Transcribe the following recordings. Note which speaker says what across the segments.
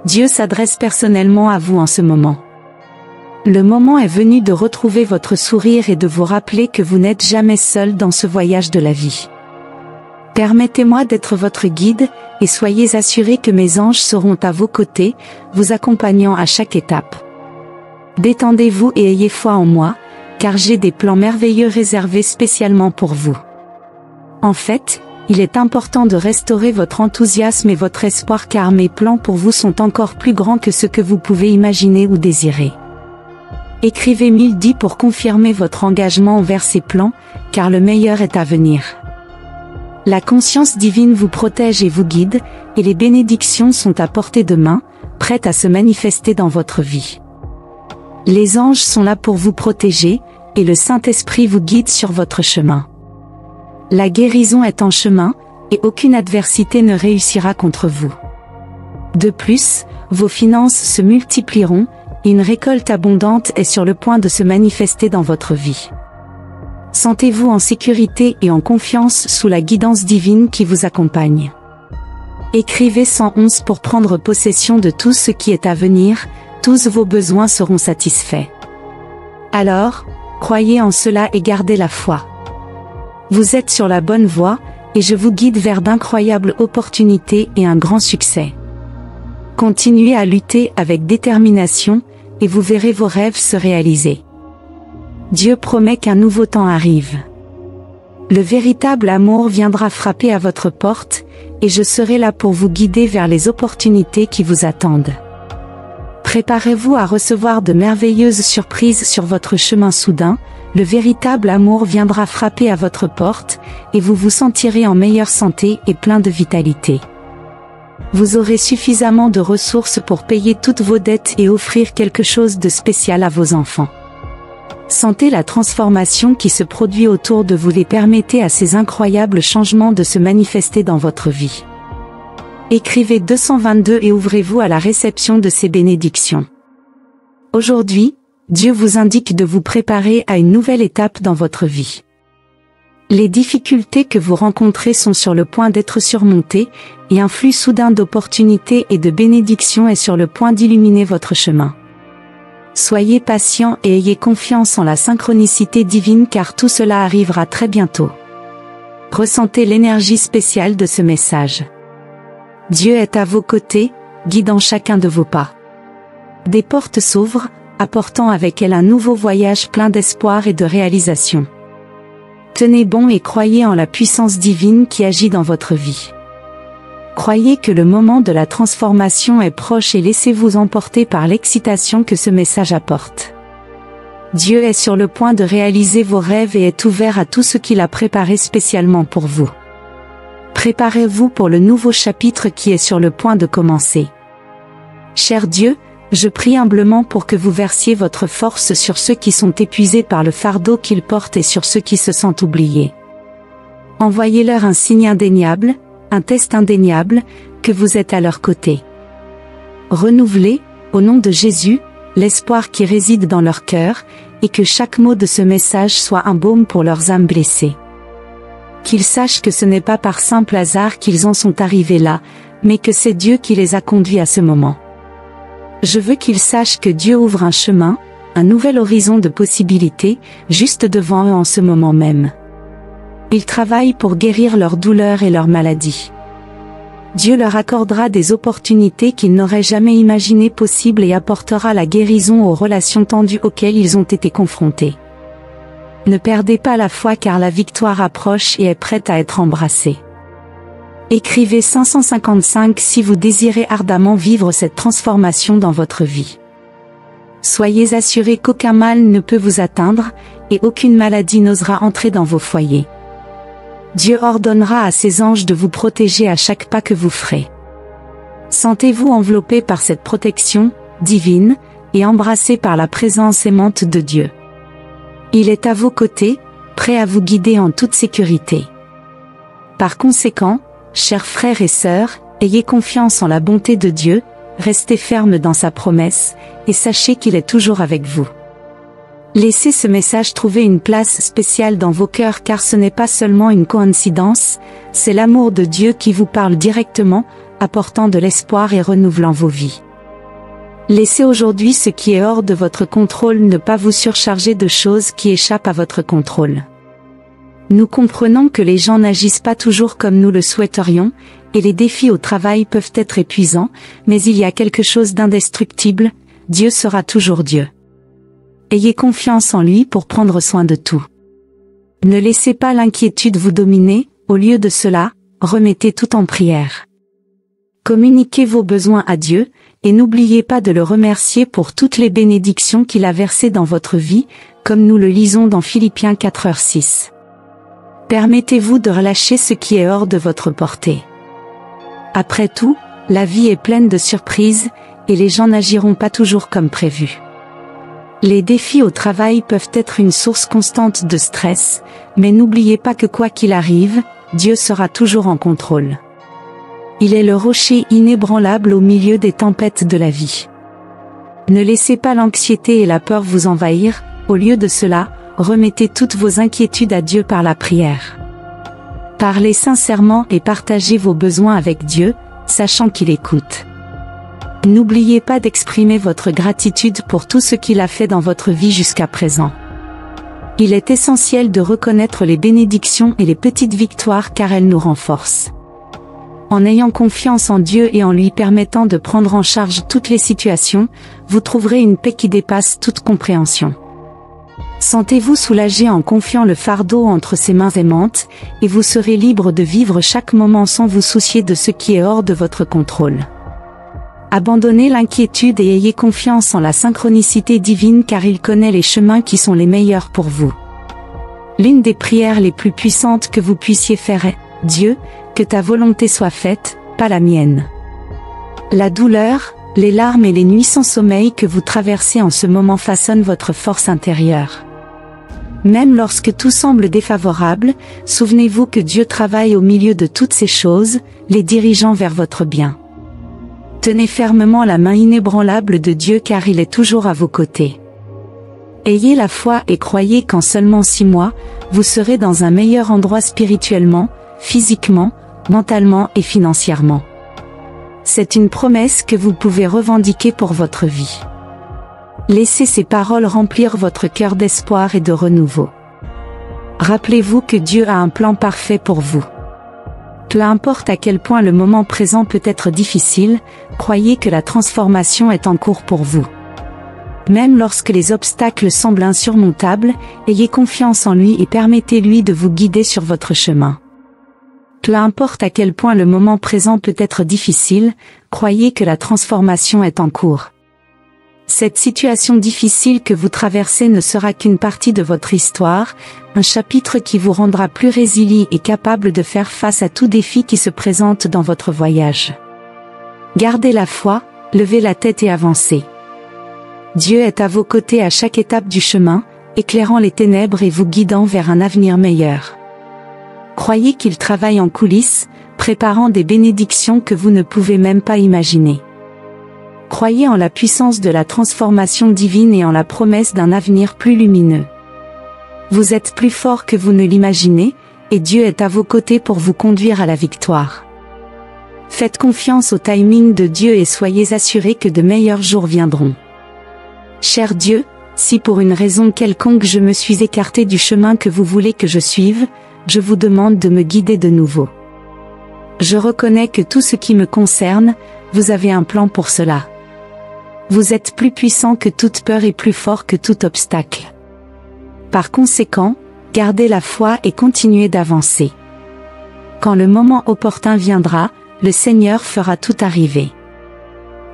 Speaker 1: Dieu s'adresse personnellement à vous en ce moment. Le moment est venu de retrouver votre sourire et de vous rappeler que vous n'êtes jamais seul dans ce voyage de la vie. Permettez-moi d'être votre guide, et soyez assurés que mes anges seront à vos côtés, vous accompagnant à chaque étape. Détendez-vous et ayez foi en moi, car j'ai des plans merveilleux réservés spécialement pour vous. En fait, il est important de restaurer votre enthousiasme et votre espoir car mes plans pour vous sont encore plus grands que ce que vous pouvez imaginer ou désirer. Écrivez 1010 pour confirmer votre engagement envers ces plans, car le meilleur est à venir. La conscience divine vous protège et vous guide, et les bénédictions sont à portée de main, prêtes à se manifester dans votre vie. Les anges sont là pour vous protéger, et le Saint-Esprit vous guide sur votre chemin. La guérison est en chemin, et aucune adversité ne réussira contre vous. De plus, vos finances se multiplieront, et une récolte abondante est sur le point de se manifester dans votre vie. Sentez-vous en sécurité et en confiance sous la guidance divine qui vous accompagne. Écrivez 111 pour prendre possession de tout ce qui est à venir, tous vos besoins seront satisfaits. Alors, croyez en cela et gardez la foi. Vous êtes sur la bonne voie, et je vous guide vers d'incroyables opportunités et un grand succès. Continuez à lutter avec détermination, et vous verrez vos rêves se réaliser. Dieu promet qu'un nouveau temps arrive. Le véritable amour viendra frapper à votre porte, et je serai là pour vous guider vers les opportunités qui vous attendent. Préparez-vous à recevoir de merveilleuses surprises sur votre chemin soudain, le véritable amour viendra frapper à votre porte, et vous vous sentirez en meilleure santé et plein de vitalité. Vous aurez suffisamment de ressources pour payer toutes vos dettes et offrir quelque chose de spécial à vos enfants. Sentez la transformation qui se produit autour de vous et permettez à ces incroyables changements de se manifester dans votre vie. Écrivez 222 et ouvrez-vous à la réception de ces bénédictions. Aujourd'hui, Dieu vous indique de vous préparer à une nouvelle étape dans votre vie. Les difficultés que vous rencontrez sont sur le point d'être surmontées, et un flux soudain d'opportunités et de bénédictions est sur le point d'illuminer votre chemin. Soyez patient et ayez confiance en la synchronicité divine car tout cela arrivera très bientôt. Ressentez l'énergie spéciale de ce message. Dieu est à vos côtés, guidant chacun de vos pas. Des portes s'ouvrent, apportant avec elles un nouveau voyage plein d'espoir et de réalisation. Tenez bon et croyez en la puissance divine qui agit dans votre vie. Croyez que le moment de la transformation est proche et laissez-vous emporter par l'excitation que ce message apporte. Dieu est sur le point de réaliser vos rêves et est ouvert à tout ce qu'il a préparé spécialement pour vous. Préparez-vous pour le nouveau chapitre qui est sur le point de commencer. Cher Dieu, je prie humblement pour que vous versiez votre force sur ceux qui sont épuisés par le fardeau qu'ils portent et sur ceux qui se sentent oubliés. Envoyez-leur un signe indéniable, un test indéniable, que vous êtes à leur côté. Renouvelez, au nom de Jésus, l'espoir qui réside dans leur cœur, et que chaque mot de ce message soit un baume pour leurs âmes blessées. Qu'ils sachent que ce n'est pas par simple hasard qu'ils en sont arrivés là, mais que c'est Dieu qui les a conduits à ce moment. Je veux qu'ils sachent que Dieu ouvre un chemin, un nouvel horizon de possibilités, juste devant eux en ce moment même. Il travaille pour guérir leurs douleurs et leurs maladies. Dieu leur accordera des opportunités qu'ils n'auraient jamais imaginées possibles et apportera la guérison aux relations tendues auxquelles ils ont été confrontés. Ne perdez pas la foi car la victoire approche et est prête à être embrassée. Écrivez 555 si vous désirez ardemment vivre cette transformation dans votre vie. Soyez assurés qu'aucun mal ne peut vous atteindre, et aucune maladie n'osera entrer dans vos foyers. Dieu ordonnera à ses anges de vous protéger à chaque pas que vous ferez. Sentez-vous enveloppé par cette protection divine et embrassé par la présence aimante de Dieu. Il est à vos côtés, prêt à vous guider en toute sécurité. Par conséquent, chers frères et sœurs, ayez confiance en la bonté de Dieu, restez fermes dans sa promesse, et sachez qu'il est toujours avec vous. Laissez ce message trouver une place spéciale dans vos cœurs car ce n'est pas seulement une coïncidence, c'est l'amour de Dieu qui vous parle directement, apportant de l'espoir et renouvelant vos vies. Laissez aujourd'hui ce qui est hors de votre contrôle, ne pas vous surcharger de choses qui échappent à votre contrôle. Nous comprenons que les gens n'agissent pas toujours comme nous le souhaiterions, et les défis au travail peuvent être épuisants, mais il y a quelque chose d'indestructible, Dieu sera toujours Dieu. Ayez confiance en lui pour prendre soin de tout. Ne laissez pas l'inquiétude vous dominer, au lieu de cela, remettez tout en prière. Communiquez vos besoins à Dieu, et n'oubliez pas de le remercier pour toutes les bénédictions qu'il a versées dans votre vie, comme nous le lisons dans Philippiens 4:6. Permettez-vous de relâcher ce qui est hors de votre portée. Après tout, la vie est pleine de surprises, et les gens n'agiront pas toujours comme prévu. Les défis au travail peuvent être une source constante de stress, mais n'oubliez pas que quoi qu'il arrive, Dieu sera toujours en contrôle. Il est le rocher inébranlable au milieu des tempêtes de la vie. Ne laissez pas l'anxiété et la peur vous envahir, au lieu de cela, remettez toutes vos inquiétudes à Dieu par la prière. Parlez sincèrement et partagez vos besoins avec Dieu, sachant qu'il écoute. N'oubliez pas d'exprimer votre gratitude pour tout ce qu'il a fait dans votre vie jusqu'à présent. Il est essentiel de reconnaître les bénédictions et les petites victoires car elles nous renforcent. En ayant confiance en Dieu et en lui permettant de prendre en charge toutes les situations, vous trouverez une paix qui dépasse toute compréhension. Sentez-vous soulagé en confiant le fardeau entre ses mains aimantes, et vous serez libre de vivre chaque moment sans vous soucier de ce qui est hors de votre contrôle. Abandonnez l'inquiétude et ayez confiance en la synchronicité divine car il connaît les chemins qui sont les meilleurs pour vous. L'une des prières les plus puissantes que vous puissiez faire est « Dieu, que ta volonté soit faite, pas la mienne ». La douleur, les larmes et les nuits sans sommeil que vous traversez en ce moment façonnent votre force intérieure. Même lorsque tout semble défavorable, souvenez-vous que Dieu travaille au milieu de toutes ces choses, les dirigeant vers votre bien. Tenez fermement la main inébranlable de Dieu car il est toujours à vos côtés. Ayez la foi et croyez qu'en seulement 6 mois, vous serez dans un meilleur endroit spirituellement, physiquement, mentalement et financièrement. C'est une promesse que vous pouvez revendiquer pour votre vie. Laissez ces paroles remplir votre cœur d'espoir et de renouveau. Rappelez-vous que Dieu a un plan parfait pour vous. Peu importe à quel point le moment présent peut être difficile, croyez que la transformation est en cours pour vous. Même lorsque les obstacles semblent insurmontables, ayez confiance en lui et permettez-lui de vous guider sur votre chemin. Peu importe à quel point le moment présent peut être difficile, croyez que la transformation est en cours. Cette situation difficile que vous traversez ne sera qu'une partie de votre histoire, un chapitre qui vous rendra plus résilient et capable de faire face à tout défi qui se présente dans votre voyage. Gardez la foi, levez la tête et avancez. Dieu est à vos côtés à chaque étape du chemin, éclairant les ténèbres et vous guidant vers un avenir meilleur. Croyez qu'il travaille en coulisses, préparant des bénédictions que vous ne pouvez même pas imaginer. Croyez en la puissance de la transformation divine et en la promesse d'un avenir plus lumineux. Vous êtes plus fort que vous ne l'imaginez, et Dieu est à vos côtés pour vous conduire à la victoire. Faites confiance au timing de Dieu et soyez assurés que de meilleurs jours viendront. Cher Dieu, si pour une raison quelconque je me suis écarté du chemin que vous voulez que je suive, je vous demande de me guider de nouveau. Je reconnais que tout ce qui me concerne, vous avez un plan pour cela. Vous êtes plus puissant que toute peur et plus fort que tout obstacle. Par conséquent, gardez la foi et continuez d'avancer. Quand le moment opportun viendra, le Seigneur fera tout arriver.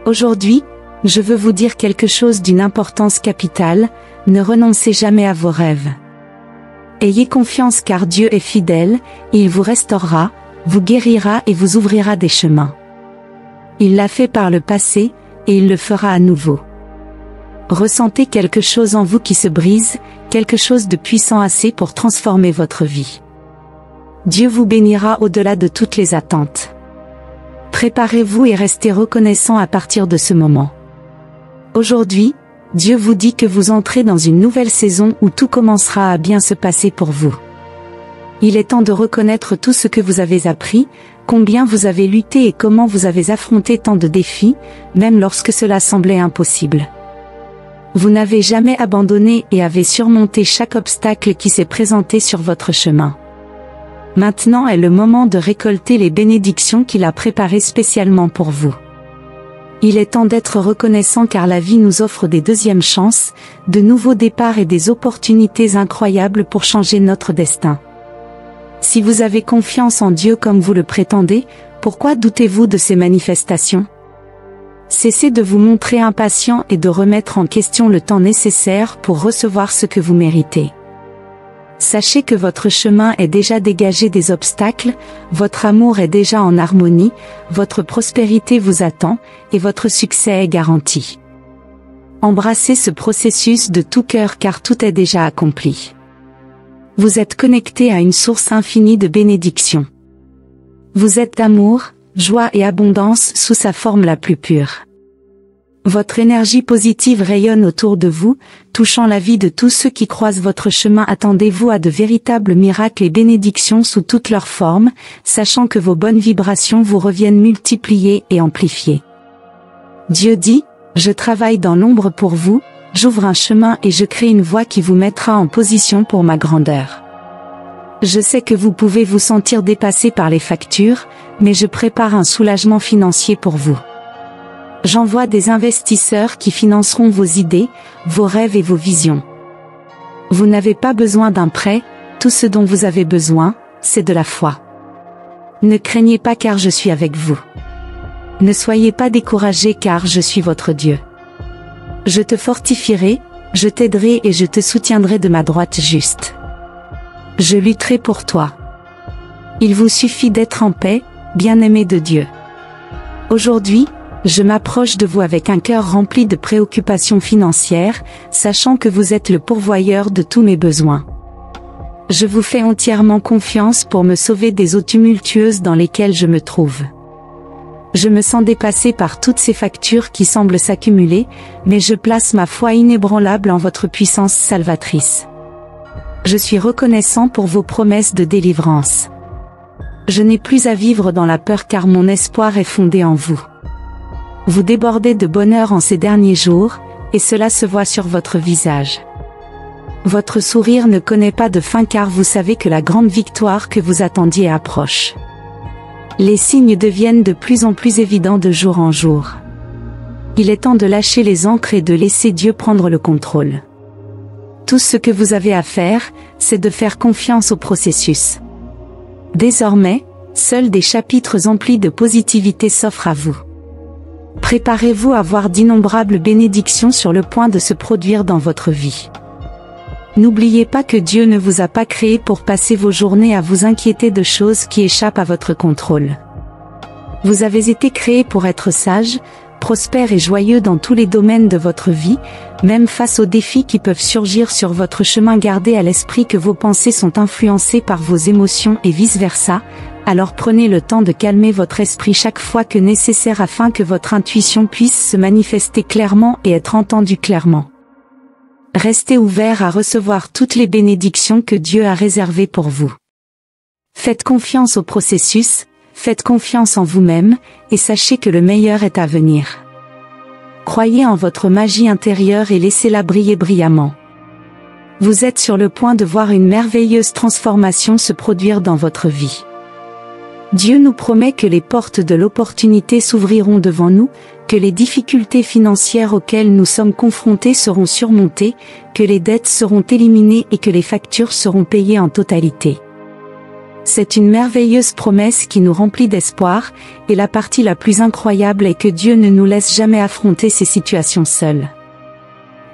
Speaker 1: Aujourd'hui, je veux vous dire quelque chose d'une importance capitale, ne renoncez jamais à vos rêves. Ayez confiance car Dieu est fidèle, il vous restaurera, vous guérira et vous ouvrira des chemins. Il l'a fait par le passé, et il le fera à nouveau. Ressentez quelque chose en vous qui se brise, quelque chose de puissant assez pour transformer votre vie. Dieu vous bénira au-delà de toutes les attentes. Préparez-vous et restez reconnaissant à partir de ce moment. Aujourd'hui, Dieu vous dit que vous entrez dans une nouvelle saison où tout commencera à bien se passer pour vous. Il est temps de reconnaître tout ce que vous avez appris, combien vous avez lutté et comment vous avez affronté tant de défis, même lorsque cela semblait impossible. Vous n'avez jamais abandonné et avez surmonté chaque obstacle qui s'est présenté sur votre chemin. Maintenant est le moment de récolter les bénédictions qu'il a préparées spécialement pour vous. Il est temps d'être reconnaissant car la vie nous offre des deuxièmes chances, de nouveaux départs et des opportunités incroyables pour changer notre destin. Si vous avez confiance en Dieu comme vous le prétendez, pourquoi doutez-vous de ces manifestations ? Cessez de vous montrer impatient et de remettre en question le temps nécessaire pour recevoir ce que vous méritez. Sachez que votre chemin est déjà dégagé des obstacles, votre amour est déjà en harmonie, votre prospérité vous attend, et votre succès est garanti. Embrassez ce processus de tout cœur car tout est déjà accompli. Vous êtes connecté à une source infinie de bénédictions. Vous êtes amour, joie et abondance sous sa forme la plus pure. Votre énergie positive rayonne autour de vous, touchant la vie de tous ceux qui croisent votre chemin. Attendez-vous à de véritables miracles et bénédictions sous toutes leurs formes, sachant que vos bonnes vibrations vous reviennent multipliées et amplifiées. Dieu dit, « Je travaille dans l'ombre pour vous, j'ouvre un chemin et je crée une voie qui vous mettra en position pour ma grandeur. » Je sais que vous pouvez vous sentir dépassé par les factures, mais je prépare un soulagement financier pour vous. J'envoie des investisseurs qui financeront vos idées, vos rêves et vos visions. Vous n'avez pas besoin d'un prêt, tout ce dont vous avez besoin, c'est de la foi. Ne craignez pas car je suis avec vous. Ne soyez pas découragés car je suis votre Dieu. Je te fortifierai, je t'aiderai et je te soutiendrai de ma droite juste. Je lutterai pour toi. Il vous suffit d'être en paix, bien-aimé de Dieu. Aujourd'hui, je m'approche de vous avec un cœur rempli de préoccupations financières, sachant que vous êtes le pourvoyeur de tous mes besoins. Je vous fais entièrement confiance pour me sauver des eaux tumultueuses dans lesquelles je me trouve. Je me sens dépassé par toutes ces factures qui semblent s'accumuler, mais je place ma foi inébranlable en votre puissance salvatrice. Je suis reconnaissant pour vos promesses de délivrance. Je n'ai plus à vivre dans la peur car mon espoir est fondé en vous. Vous débordez de bonheur en ces derniers jours, et cela se voit sur votre visage. Votre sourire ne connaît pas de fin car vous savez que la grande victoire que vous attendiez approche. Les signes deviennent de plus en plus évidents de jour en jour. Il est temps de lâcher les ancres et de laisser Dieu prendre le contrôle. Tout ce que vous avez à faire, c'est de faire confiance au processus. Désormais, seuls des chapitres emplis de positivité s'offrent à vous. Préparez-vous à voir d'innombrables bénédictions sur le point de se produire dans votre vie. N'oubliez pas que Dieu ne vous a pas créé pour passer vos journées à vous inquiéter de choses qui échappent à votre contrôle. Vous avez été créé pour être sage, prospère et joyeux dans tous les domaines de votre vie, même face aux défis qui peuvent surgir sur votre chemin. Gardez à l'esprit que vos pensées sont influencées par vos émotions et vice-versa, alors prenez le temps de calmer votre esprit chaque fois que nécessaire afin que votre intuition puisse se manifester clairement et être entendue clairement. Restez ouvert à recevoir toutes les bénédictions que Dieu a réservées pour vous. Faites confiance au processus, faites confiance en vous-même, et sachez que le meilleur est à venir. Croyez en votre magie intérieure et laissez-la briller brillamment. Vous êtes sur le point de voir une merveilleuse transformation se produire dans votre vie. Dieu nous promet que les portes de l'opportunité s'ouvriront devant nous, que les difficultés financières auxquelles nous sommes confrontés seront surmontées, que les dettes seront éliminées et que les factures seront payées en totalité. C'est une merveilleuse promesse qui nous remplit d'espoir, et la partie la plus incroyable est que Dieu ne nous laisse jamais affronter ces situations seuls.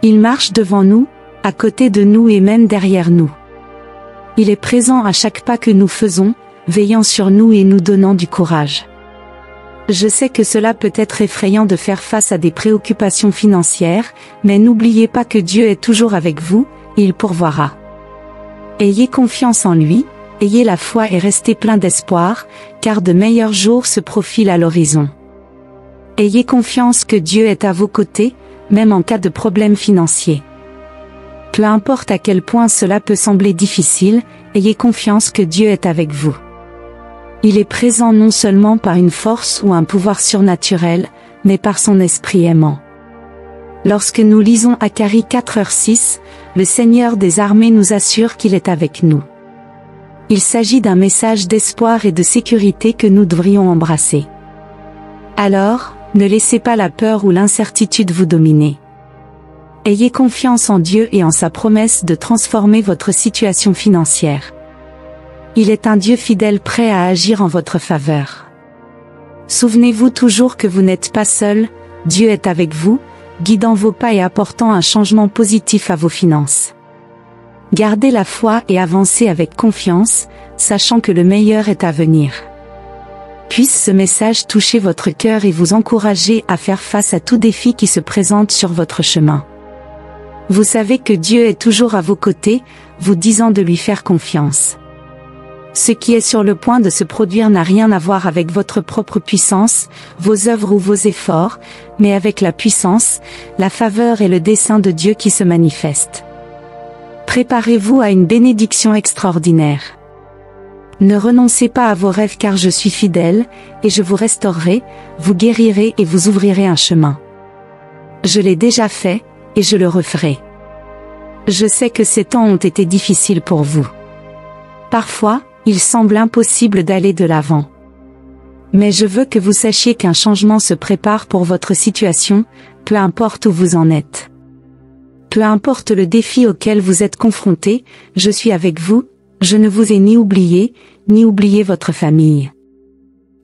Speaker 1: Il marche devant nous, à côté de nous et même derrière nous. Il est présent à chaque pas que nous faisons, veillant sur nous et nous donnant du courage. Je sais que cela peut être effrayant de faire face à des préoccupations financières, mais n'oubliez pas que Dieu est toujours avec vous, et il pourvoira. Ayez confiance en lui, ayez la foi et restez plein d'espoir, car de meilleurs jours se profilent à l'horizon. Ayez confiance que Dieu est à vos côtés, même en cas de problème financier. Peu importe à quel point cela peut sembler difficile, ayez confiance que Dieu est avec vous. Il est présent non seulement par une force ou un pouvoir surnaturel, mais par son esprit aimant. Lorsque nous lisons Zacharie 4:6, le Seigneur des armées nous assure qu'il est avec nous. Il s'agit d'un message d'espoir et de sécurité que nous devrions embrasser. Alors, ne laissez pas la peur ou l'incertitude vous dominer. Ayez confiance en Dieu et en sa promesse de transformer votre situation financière. Il est un Dieu fidèle prêt à agir en votre faveur. Souvenez-vous toujours que vous n'êtes pas seul, Dieu est avec vous, guidant vos pas et apportant un changement positif à vos finances. Gardez la foi et avancez avec confiance, sachant que le meilleur est à venir. Puisse ce message toucher votre cœur et vous encourager à faire face à tout défi qui se présente sur votre chemin. Vous savez que Dieu est toujours à vos côtés, vous disant de lui faire confiance. Ce qui est sur le point de se produire n'a rien à voir avec votre propre puissance, vos œuvres ou vos efforts, mais avec la puissance, la faveur et le dessein de Dieu qui se manifestent. Préparez-vous à une bénédiction extraordinaire. Ne renoncez pas à vos rêves car je suis fidèle, et je vous restaurerai, vous guérirai et vous ouvrirez un chemin. Je l'ai déjà fait, et je le referai. Je sais que ces temps ont été difficiles pour vous. Parfois, il semble impossible d'aller de l'avant. Mais je veux que vous sachiez qu'un changement se prépare pour votre situation, peu importe où vous en êtes. Peu importe le défi auquel vous êtes confronté, je suis avec vous, je ne vous ai ni oublié votre famille.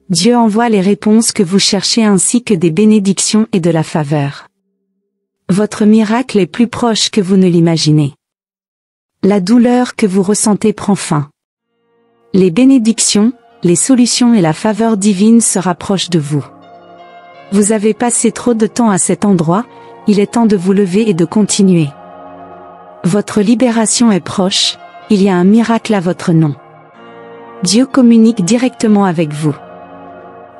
Speaker 1: Dieu envoie les réponses que vous cherchez ainsi que des bénédictions et de la faveur. Votre miracle est plus proche que vous ne l'imaginez. La douleur que vous ressentez prend fin. Les bénédictions, les solutions et la faveur divine se rapprochent de vous. Vous avez passé trop de temps à cet endroit, il est temps de vous lever et de continuer. Votre libération est proche, il y a un miracle à votre nom. Dieu communique directement avec vous.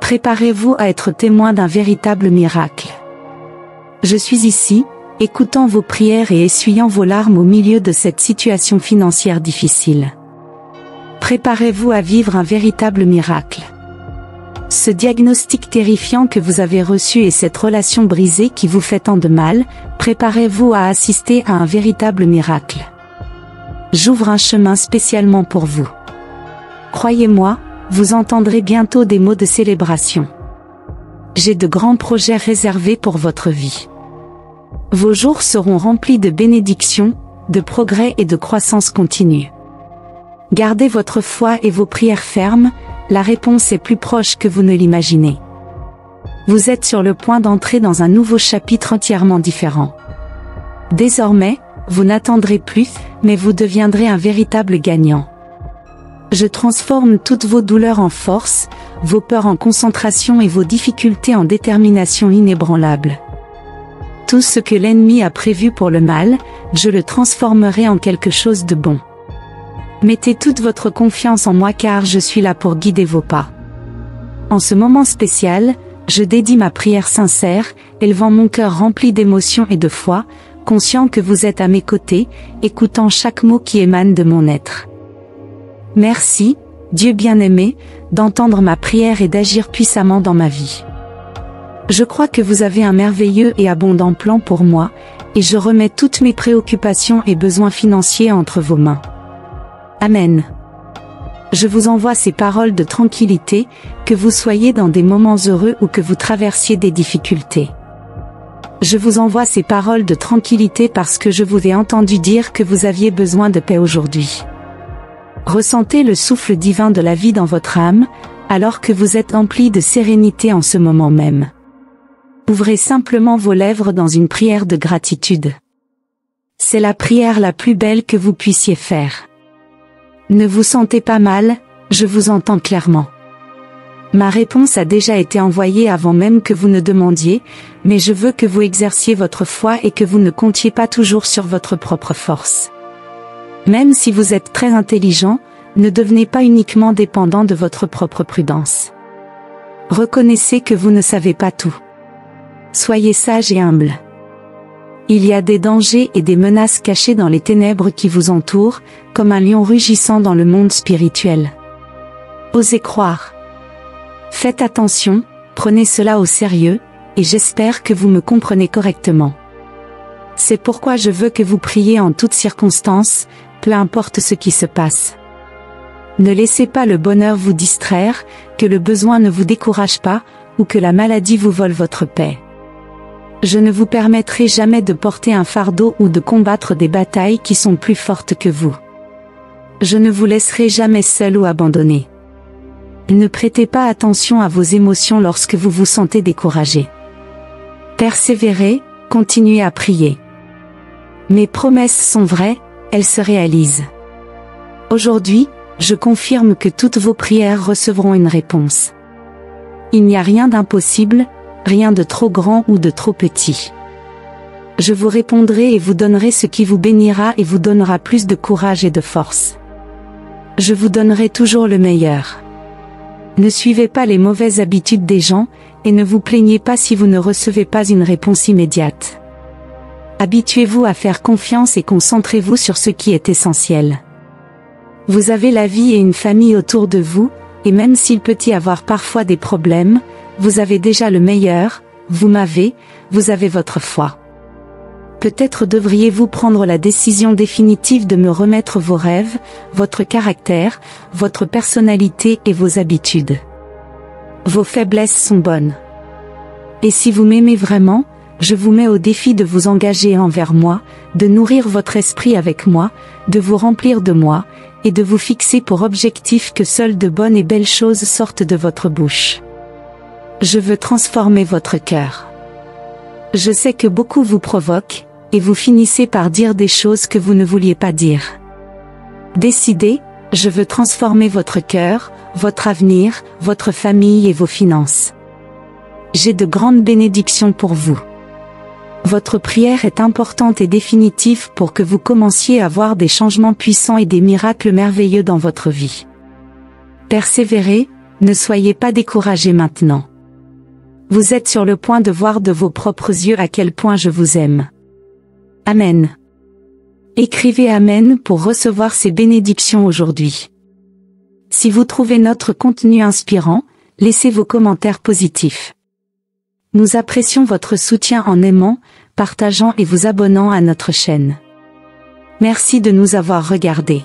Speaker 1: Préparez-vous à être témoin d'un véritable miracle. Je suis ici, écoutant vos prières et essuyant vos larmes au milieu de cette situation financière difficile. Préparez-vous à vivre un véritable miracle. Ce diagnostic terrifiant que vous avez reçu et cette relation brisée qui vous fait tant de mal, préparez-vous à assister à un véritable miracle. J'ouvre un chemin spécialement pour vous. Croyez-moi, vous entendrez bientôt des mots de célébration. J'ai de grands projets réservés pour votre vie. Vos jours seront remplis de bénédictions, de progrès et de croissance continue. Gardez votre foi et vos prières fermes, la réponse est plus proche que vous ne l'imaginez. Vous êtes sur le point d'entrer dans un nouveau chapitre entièrement différent. Désormais, vous n'attendrez plus, mais vous deviendrez un véritable gagnant. Je transforme toutes vos douleurs en force, vos peurs en concentration et vos difficultés en détermination inébranlable. Tout ce que l'ennemi a prévu pour le mal, je le transformerai en quelque chose de bon. Mettez toute votre confiance en moi car je suis là pour guider vos pas. En ce moment spécial, je dédie ma prière sincère, élevant mon cœur rempli d'émotion et de foi, conscient que vous êtes à mes côtés, écoutant chaque mot qui émane de mon être. Merci, Dieu bien-aimé, d'entendre ma prière et d'agir puissamment dans ma vie. Je crois que vous avez un merveilleux et abondant plan pour moi, et je remets toutes mes préoccupations et besoins financiers entre vos mains. Amen. Je vous envoie ces paroles de tranquillité, que vous soyez dans des moments heureux ou que vous traversiez des difficultés. Je vous envoie ces paroles de tranquillité parce que je vous ai entendu dire que vous aviez besoin de paix aujourd'hui. Ressentez le souffle divin de la vie dans votre âme, alors que vous êtes empli de sérénité en ce moment même. Ouvrez simplement vos lèvres dans une prière de gratitude. C'est la prière la plus belle que vous puissiez faire. Ne vous sentez pas mal, je vous entends clairement. Ma réponse a déjà été envoyée avant même que vous ne demandiez, mais je veux que vous exerciez votre foi et que vous ne comptiez pas toujours sur votre propre force. Même si vous êtes très intelligent, ne devenez pas uniquement dépendant de votre propre prudence. Reconnaissez que vous ne savez pas tout. Soyez sage et humble. Il y a des dangers et des menaces cachés dans les ténèbres qui vous entourent, comme un lion rugissant dans le monde spirituel. Osez croire. Faites attention, prenez cela au sérieux, et j'espère que vous me comprenez correctement. C'est pourquoi je veux que vous priez en toutes circonstances, peu importe ce qui se passe. Ne laissez pas le bonheur vous distraire, que le besoin ne vous décourage pas, ou que la maladie vous vole votre paix. Je ne vous permettrai jamais de porter un fardeau ou de combattre des batailles qui sont plus fortes que vous. Je ne vous laisserai jamais seul ou abandonné. Ne prêtez pas attention à vos émotions lorsque vous vous sentez découragé. Persévérez, continuez à prier. Mes promesses sont vraies, elles se réalisent. Aujourd'hui, je confirme que toutes vos prières recevront une réponse. Il n'y a rien d'impossible, rien de trop grand ou de trop petit. Je vous répondrai et vous donnerai ce qui vous bénira et vous donnera plus de courage et de force. Je vous donnerai toujours le meilleur. Ne suivez pas les mauvaises habitudes des gens, et ne vous plaignez pas si vous ne recevez pas une réponse immédiate. Habituez-vous à faire confiance et concentrez-vous sur ce qui est essentiel. Vous avez la vie et une famille autour de vous, et même s'il peut y avoir parfois des problèmes, vous avez déjà le meilleur, vous avez votre foi. Peut-être devriez-vous prendre la décision définitive de me remettre vos rêves, votre caractère, votre personnalité et vos habitudes. Vos faiblesses sont bonnes. Et si vous m'aimez vraiment, je vous mets au défi de vous engager envers moi, de nourrir votre esprit avec moi, de vous remplir de moi, et de vous fixer pour objectif que seules de bonnes et belles choses sortent de votre bouche. Je veux transformer votre cœur. Je sais que beaucoup vous provoquent, et vous finissez par dire des choses que vous ne vouliez pas dire. Décidez, je veux transformer votre cœur, votre avenir, votre famille et vos finances. J'ai de grandes bénédictions pour vous. Votre prière est importante et définitive pour que vous commenciez à voir des changements puissants et des miracles merveilleux dans votre vie. Persévérez, ne soyez pas découragés maintenant. Vous êtes sur le point de voir de vos propres yeux à quel point je vous aime. Amen. Écrivez Amen pour recevoir ces bénédictions aujourd'hui. Si vous trouvez notre contenu inspirant, laissez vos commentaires positifs. Nous apprécions votre soutien en aimant, partageant et vous abonnant à notre chaîne. Merci de nous avoir regardés.